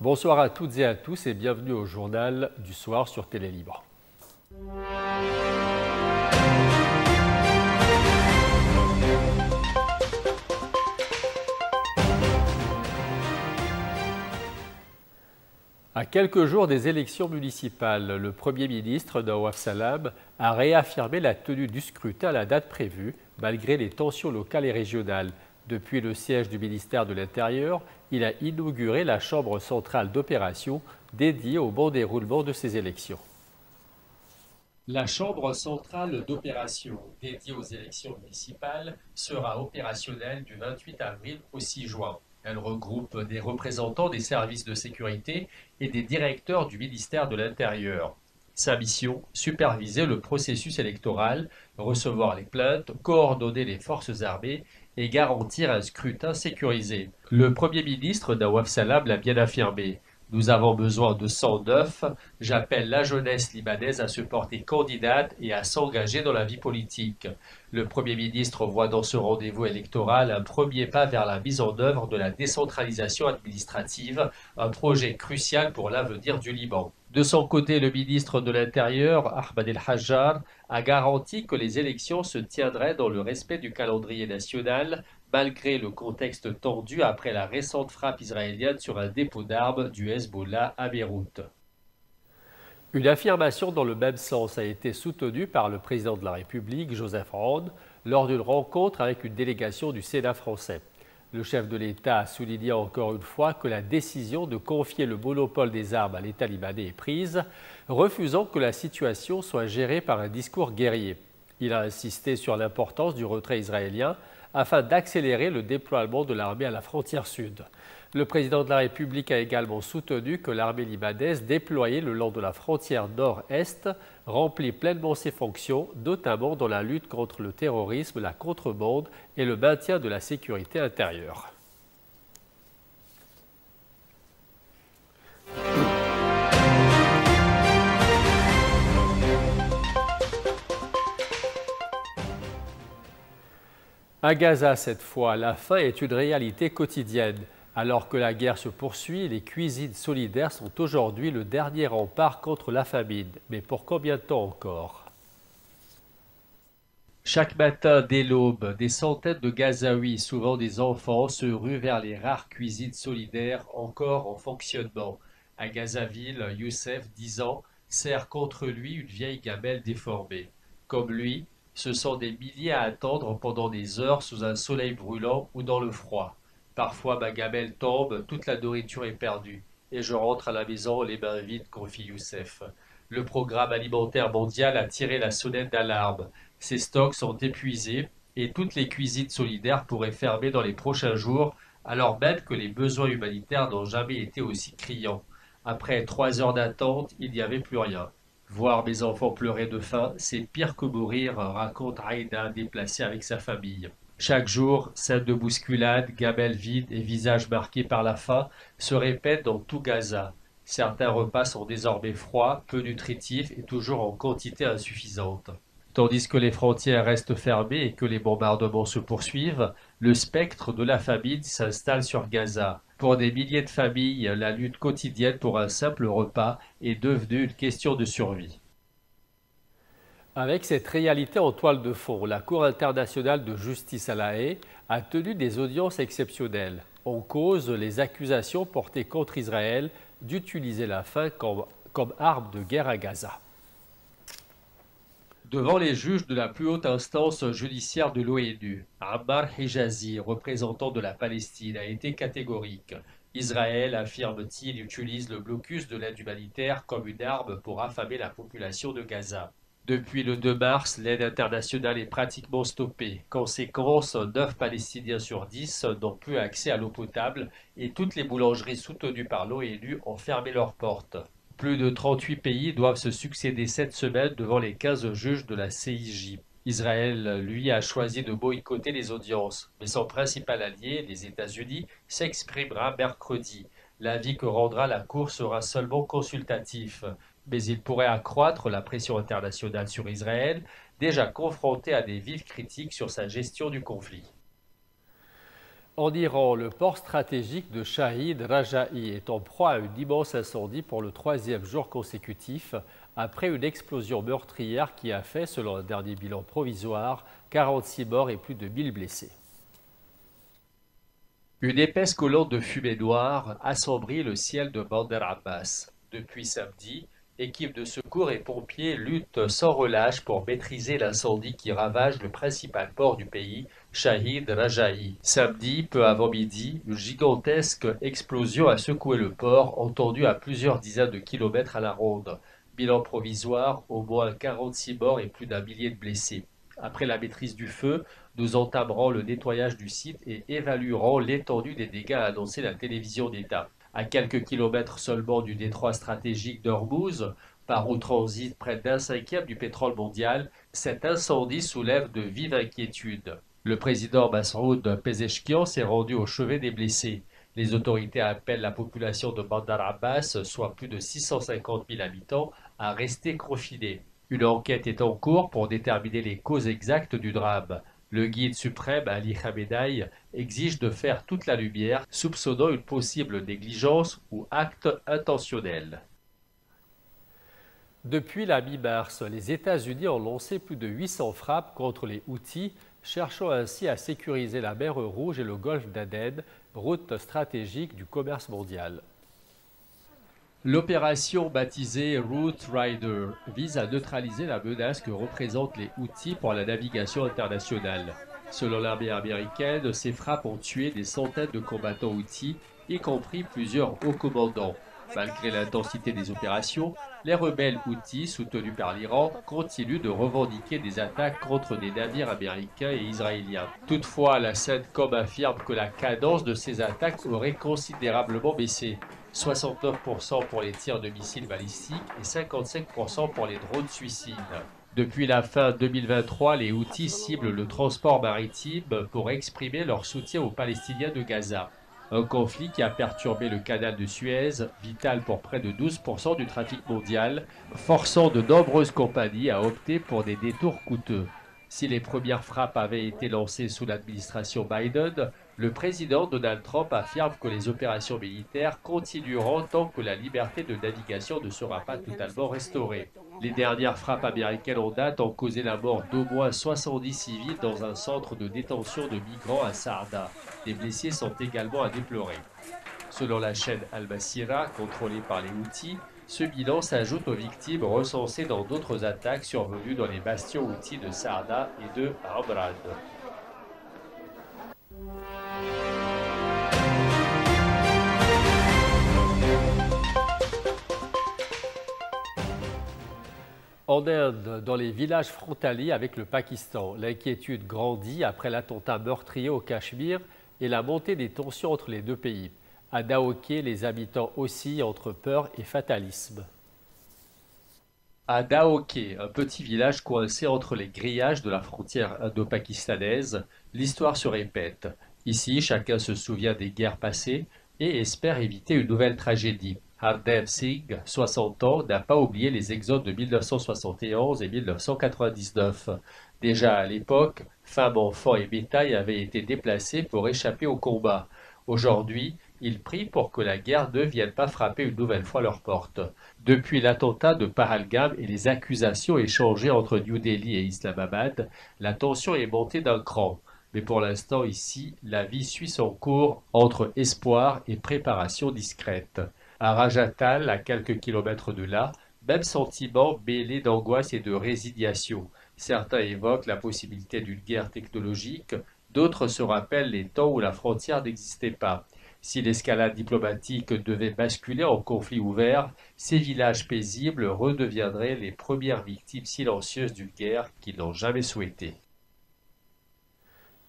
Bonsoir à toutes et à tous et bienvenue au journal du soir sur Télé Libre. À quelques jours des élections municipales, le Premier ministre Nawaf Salam a réaffirmé la tenue du scrutin à la date prévue, malgré les tensions locales et régionales. Depuis le siège du ministère de l'Intérieur, il a inauguré la Chambre centrale d'opération dédiée au bon déroulement de ces élections. La Chambre centrale d'opération dédiée aux élections municipales sera opérationnelle du 28 avril au 6 juin. Elle regroupe des représentants des services de sécurité et des directeurs du ministère de l'Intérieur. Sa mission, superviser le processus électoral, recevoir les plaintes, coordonner les forces armées et garantir un scrutin sécurisé. Le Premier ministre Nawaf Salam l'a bien affirmé. Nous avons besoin de sang neuf. J'appelle la jeunesse libanaise à se porter candidate et à s'engager dans la vie politique. Le Premier ministre voit dans ce rendez-vous électoral un premier pas vers la mise en œuvre de la décentralisation administrative, un projet crucial pour l'avenir du Liban. De son côté, le ministre de l'Intérieur, Ahmed El-Hajjar, a garanti que les élections se tiendraient dans le respect du calendrier national, malgré le contexte tendu après la récente frappe israélienne sur un dépôt d'armes du Hezbollah à Beyrouth. Une affirmation dans le même sens a été soutenue par le président de la République, Joseph Aoun, lors d'une rencontre avec une délégation du Sénat français. Le chef de l'État a souligné encore une fois que la décision de confier le monopole des armes à l'État libanais est prise, refusant que la situation soit gérée par un discours guerrier. Il a insisté sur l'importance du retrait israélien afin d'accélérer le déploiement de l'armée à la frontière sud. Le président de la République a également soutenu que l'armée libanaise déployée le long de la frontière nord-est remplit pleinement ses fonctions, notamment dans la lutte contre le terrorisme, la contrebande et le maintien de la sécurité intérieure. À Gaza, cette fois, la faim est une réalité quotidienne. Alors que la guerre se poursuit, les cuisines solidaires sont aujourd'hui le dernier rempart contre la famine. Mais pour combien de temps encore? Chaque matin, dès l'aube, des centaines de Gazaouis, souvent des enfants, se ruent vers les rares cuisines solidaires encore en fonctionnement. À Gazaville, Youssef, 10 ans, serre contre lui une vieille gamelle déformée. Comme lui, ce sont des milliers à attendre pendant des heures sous un soleil brûlant ou dans le froid. Parfois ma gamelle tombe, toute la nourriture est perdue, et je rentre à la maison les mains vides, confie Youssef. Le programme alimentaire mondial a tiré la sonnette d'alarme. Ces stocks sont épuisés et toutes les cuisines solidaires pourraient fermer dans les prochains jours, alors même que les besoins humanitaires n'ont jamais été aussi criants. Après 3 heures d'attente, il n'y avait plus rien. Voir mes enfants pleurer de faim, c'est pire que mourir, raconte Aïda, déplacée avec sa famille. Chaque jour, scènes de bousculade, gamelles vides et visages marqués par la faim se répètent dans tout Gaza. Certains repas sont désormais froids, peu nutritifs et toujours en quantité insuffisante. Tandis que les frontières restent fermées et que les bombardements se poursuivent, le spectre de la famine s'installe sur Gaza. Pour des milliers de familles, la lutte quotidienne pour un simple repas est devenue une question de survie. Avec cette réalité en toile de fond, la Cour internationale de justice à La Haye a tenu des audiences exceptionnelles. En cause, les accusations portées contre Israël d'utiliser la faim comme arme de guerre à Gaza. Devant les juges de la plus haute instance judiciaire de l'ONU, Ammar Hijazi, représentant de la Palestine, a été catégorique. Israël, affirme-t-il, utilise le blocus de l'aide humanitaire comme une arme pour affamer la population de Gaza. Depuis le 2 mars, l'aide internationale est pratiquement stoppée. Conséquence, 9 Palestiniens sur 10 n'ont plus accès à l'eau potable et toutes les boulangeries soutenues par l'ONU ont fermé leurs portes. Plus de 38 pays doivent se succéder cette semaine devant les 15 juges de la CIJ. Israël, lui, a choisi de boycotter les audiences, mais son principal allié, les États-Unis, s'exprimera mercredi. L'avis que rendra la Cour sera seulement consultatif, mais il pourrait accroître la pression internationale sur Israël, déjà confronté à des vives critiques sur sa gestion du conflit. En Iran, le port stratégique de Shahid Raja'i est en proie à un immense incendie pour le troisième jour consécutif, après une explosion meurtrière qui a fait, selon un dernier bilan provisoire, 46 morts et plus de 1000 blessés. Une épaisse colonne de fumée noire assombrit le ciel de Bandar Abbas. Depuis samedi, équipes de secours et pompiers luttent sans relâche pour maîtriser l'incendie qui ravage le principal port du pays, Shahid Raja'i. Samedi, peu avant midi, une gigantesque explosion a secoué le port, entendu à plusieurs dizaines de kilomètres à la ronde. Bilan provisoire, au moins 46 morts et plus d'un millier de blessés. Après la maîtrise du feu, nous entamerons le nettoyage du site et évaluerons l'étendue des dégâts, a annoncé la télévision d'État. À quelques kilomètres seulement du détroit stratégique d'Ormuz, par où transite près d'un cinquième du pétrole mondial, cet incendie soulève de vives inquiétudes. Le président Massoud Pezeshkian s'est rendu au chevet des blessés. Les autorités appellent la population de Bandar Abbas, soit plus de 650 000 habitants, à rester confinée. Une enquête est en cours pour déterminer les causes exactes du drame. Le guide suprême, Ali Khamenei, exige de faire toute la lumière, soupçonnant une possible négligence ou acte intentionnel. Depuis la mi-mars, les États-Unis ont lancé plus de 800 frappes contre les Houthis, cherchant ainsi à sécuriser la mer Rouge et le golfe d'Aden, route stratégique du commerce mondial. L'opération baptisée Route Rider vise à neutraliser la menace que représentent les Houthis pour la navigation internationale. Selon l'armée américaine, ces frappes ont tué des centaines de combattants Houthis, y compris plusieurs hauts commandants. Malgré l'intensité des opérations, les rebelles Houthis, soutenus par l'Iran, continuent de revendiquer des attaques contre des navires américains et israéliens. Toutefois, la CENTCOM affirme que la cadence de ces attaques aurait considérablement baissé. 69% pour les tirs de missiles balistiques et 55% pour les drones suicides. Depuis la fin 2023, les Houthis ciblent le transport maritime pour exprimer leur soutien aux Palestiniens de Gaza. Un conflit qui a perturbé le canal de Suez, vital pour près de 12% du trafic mondial, forçant de nombreuses compagnies à opter pour des détours coûteux. Si les premières frappes avaient été lancées sous l'administration Biden, le président Donald Trump affirme que les opérations militaires continueront tant que la liberté de navigation ne sera pas totalement restaurée. Les dernières frappes américaines en date ont causé la mort d'au moins 70 civils dans un centre de détention de migrants à Saarda. Les blessés sont également à déplorer. Selon la chaîne Al-Masira, contrôlée par les Houthis, ce bilan s'ajoute aux victimes recensées dans d'autres attaques survenues dans les bastions Houthis de Saarda et de Amran. En Inde, dans les villages frontaliers avec le Pakistan, l'inquiétude grandit après l'attentat meurtrier au Cachemire et la montée des tensions entre les deux pays. À Daoké, les habitants oscillent entre peur et fatalisme. À Daoké, un petit village coincé entre les grillages de la frontière indo-pakistanaise, l'histoire se répète. Ici, chacun se souvient des guerres passées et espère éviter une nouvelle tragédie. Hardev Singh, 60 ans, n'a pas oublié les exodes de 1971 et 1999. Déjà à l'époque, femmes, enfants et bétail avaient été déplacés pour échapper au combat. Aujourd'hui, ils prient pour que la guerre ne vienne pas frapper une nouvelle fois leurs portes. Depuis l'attentat de Pahalgam et les accusations échangées entre New Delhi et Islamabad, la tension est montée d'un cran. Mais pour l'instant ici, la vie suit son cours entre espoir et préparation discrète. À Rajasthan, à quelques kilomètres de là, même sentiment mêlé d'angoisse et de résignation. Certains évoquent la possibilité d'une guerre technologique, d'autres se rappellent les temps où la frontière n'existait pas. Si l'escalade diplomatique devait basculer en conflit ouvert, ces villages paisibles redeviendraient les premières victimes silencieuses d'une guerre qu'ils n'ont jamais souhaitée.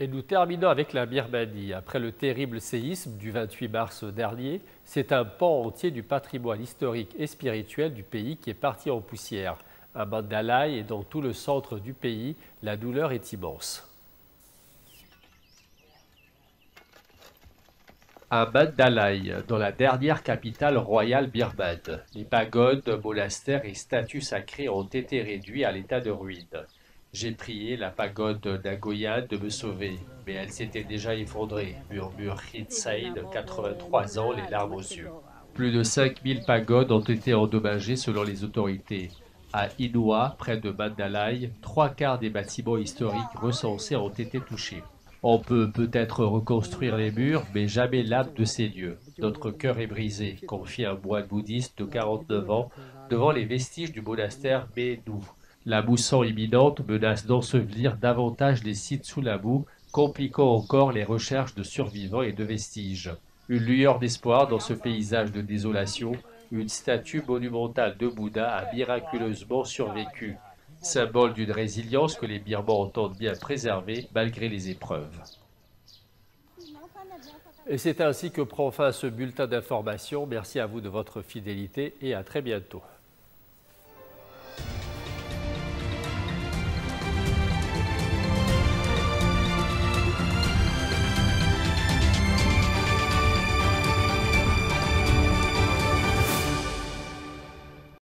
Et nous terminons avec la Birmanie. Après le terrible séisme du 28 mars dernier, c'est un pan entier du patrimoine historique et spirituel du pays qui est parti en poussière. À Mandalay et dans tout le centre du pays, la douleur est immense. À Mandalay, dans la dernière capitale royale birmane, les pagodes, monastères et statues sacrées ont été réduits à l'état de ruines. J'ai prié la pagode d'Agoyan de me sauver, mais elle s'était déjà effondrée, murmure Rit Saïd, 83 ans, les larmes aux yeux. Plus de 5000 pagodes ont été endommagées selon les autorités. À Inua, près de Mandalay, 3/4 des bâtiments historiques recensés ont été touchés. On peut peut-être reconstruire les murs, mais jamais l'âme de ces lieux. Notre cœur est brisé, confie un moine bouddhiste de 49 ans devant les vestiges du monastère Menou. La mousson imminente menace d'ensevelir davantage les sites sous la boue, compliquant encore les recherches de survivants et de vestiges. Une lueur d'espoir dans ce paysage de désolation, une statue monumentale de Bouddha a miraculeusement survécu, symbole d'une résilience que les Birmans entendent bien préserver malgré les épreuves. Et c'est ainsi que prend fin ce bulletin d'information. Merci à vous de votre fidélité et à très bientôt.